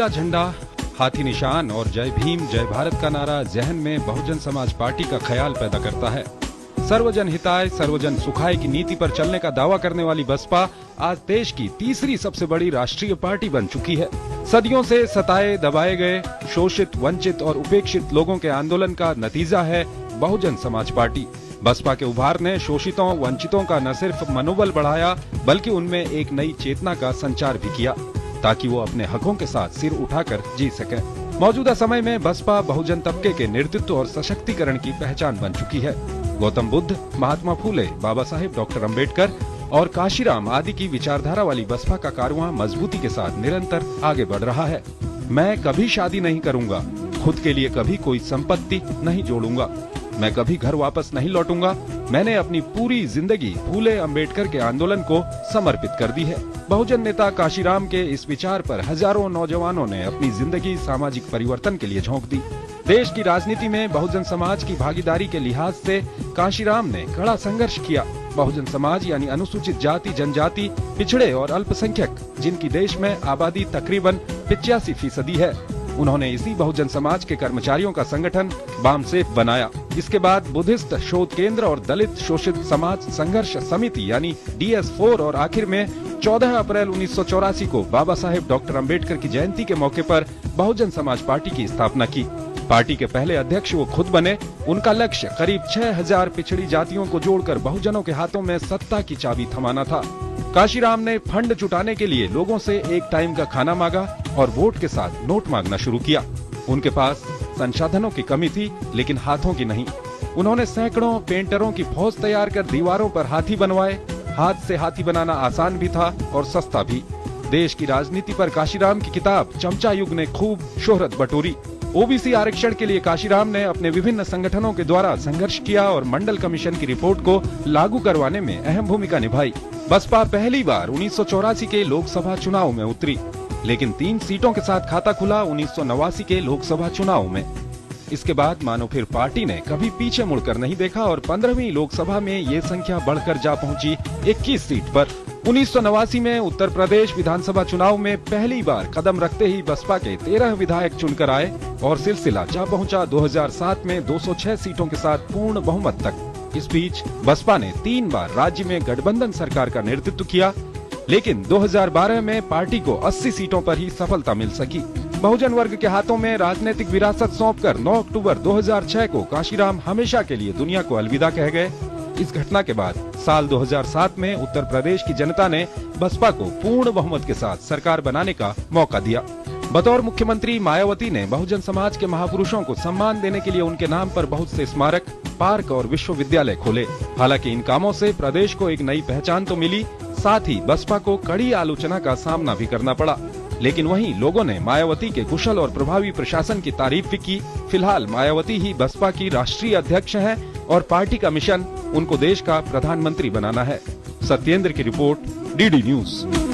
नीला झंडा, हाथी निशान और जय भीम जय भारत का नारा जहन में बहुजन समाज पार्टी का ख्याल पैदा करता है। सर्वजन हिताय सर्वजन सुखाय की नीति पर चलने का दावा करने वाली बसपा आज देश की तीसरी सबसे बड़ी राष्ट्रीय पार्टी बन चुकी है। सदियों से सताए दबाए गए, शोषित, वंचित और उपेक्षित लोगों के आंदोलन का नतीजा है बहुजन समाज पार्टी। बसपा के उभार ने शोषितों, वंचितों का न सिर्फ मनोबल बढ़ाया बल्कि उनमें एक नई चेतना का संचार भी किया ताकि वो अपने हकों के साथ सिर उठाकर जी सके। मौजूदा समय में बसपा बहुजन तबके के नेतृत्व और सशक्तिकरण की पहचान बन चुकी है। गौतम बुद्ध, महात्मा फूले, बाबा साहेब डॉक्टर अम्बेडकर और काशीराम आदि की विचारधारा वाली बसपा का कारवां मजबूती के साथ निरंतर आगे बढ़ रहा है। मैं कभी शादी नहीं करूंगा, खुद के लिए कभी कोई संपत्ति नहीं जोड़ूंगा, मैं कभी घर वापस नहीं लौटूंगा। मैंने अपनी पूरी जिंदगी फूले अम्बेडकर के आंदोलन को समर्पित कर दी है। बहुजन नेता काशीराम के इस विचार पर हजारों नौजवानों ने अपनी जिंदगी सामाजिक परिवर्तन के लिए झोंक दी। देश की राजनीति में बहुजन समाज की भागीदारी के लिहाज से काशीराम ने कड़ा संघर्ष किया। बहुजन समाज यानी अनुसूचित जाति, जनजाति, पिछड़े और अल्पसंख्यक, जिनकी देश में आबादी तकरीबन 85% है। उन्होंने इसी बहुजन समाज के कर्मचारियों का संगठन बामसेफ बनाया। इसके बाद बुद्धिस्ट शोध केंद्र और दलित शोषित समाज संघर्ष समिति यानी DS4 और आखिर में 14 अप्रैल 1984 को बाबा साहेब डॉक्टर अम्बेडकर की जयंती के मौके पर बहुजन समाज पार्टी की स्थापना की। पार्टी के पहले अध्यक्ष वो खुद बने। उनका लक्ष्य करीब 6000 पिछड़ी जातियों को जोड़कर बहुजनों के हाथों में सत्ता की चाबी थमाना था। काशीराम ने फंड जुटाने के लिए लोगों से एक टाइम का खाना मांगा और वोट के साथ नोट मांगना शुरू किया। उनके पास संसाधनों की कमी थी लेकिन हाथों की नहीं। उन्होंने सैकड़ों पेंटरों की फौज तैयार कर दीवारों पर हाथी बनवाए। हाथ से हाथी बनाना आसान भी था और सस्ता भी। देश की राजनीति पर काशीराम की किताब चमचा युग ने खूब शोहरत बटोरी। ओबीसी आरक्षण के लिए काशीराम ने अपने विभिन्न संगठनों के द्वारा संघर्ष किया और मंडल कमीशन की रिपोर्ट को लागू करवाने में अहम भूमिका निभाई। बसपा पहली बार 1984 के लोकसभा चुनाव में उतरी, लेकिन 3 सीटों के साथ खाता खुला 1989 के लोकसभा चुनाव में। इसके बाद मानो फिर पार्टी ने कभी पीछे मुड़कर नहीं देखा और 15वीं लोकसभा में ये संख्या बढ़कर जा पहुंची 21 सीट पर। 1989 में उत्तर प्रदेश विधानसभा चुनाव में पहली बार कदम रखते ही बसपा के 13 विधायक चुनकर आए और सिलसिला जा पहुंचा 2007 में 206 सीटों के साथ पूर्ण बहुमत तक। इस बीच बसपा ने 3 बार राज्य में गठबंधन सरकार का नेतृत्व किया, लेकिन 2012 में पार्टी को 80 सीटों पर ही सफलता मिल सकी। बहुजन वर्ग के हाथों में राजनीतिक विरासत सौंपकर 9 अक्टूबर 2006 को काशीराम हमेशा के लिए दुनिया को अलविदा कह गए। इस घटना के बाद साल 2007 में उत्तर प्रदेश की जनता ने बसपा को पूर्ण बहुमत के साथ सरकार बनाने का मौका दिया। बतौर मुख्यमंत्री मायावती ने बहुजन समाज के महापुरुषों को सम्मान देने के लिए उनके नाम पर बहुत से स्मारक, पार्क और विश्वविद्यालय खोले। हालांकि इन कामों से प्रदेश को एक नई पहचान तो मिली, साथ ही बसपा को कड़ी आलोचना का सामना भी करना पड़ा। लेकिन वहीं लोगों ने मायावती के कुशल और प्रभावी प्रशासन की तारीफ भी की। फिलहाल मायावती ही बसपा की राष्ट्रीय अध्यक्ष हैं और पार्टी का मिशन उनको देश का प्रधानमंत्री बनाना है। सत्येंद्र की रिपोर्ट, DD न्यूज।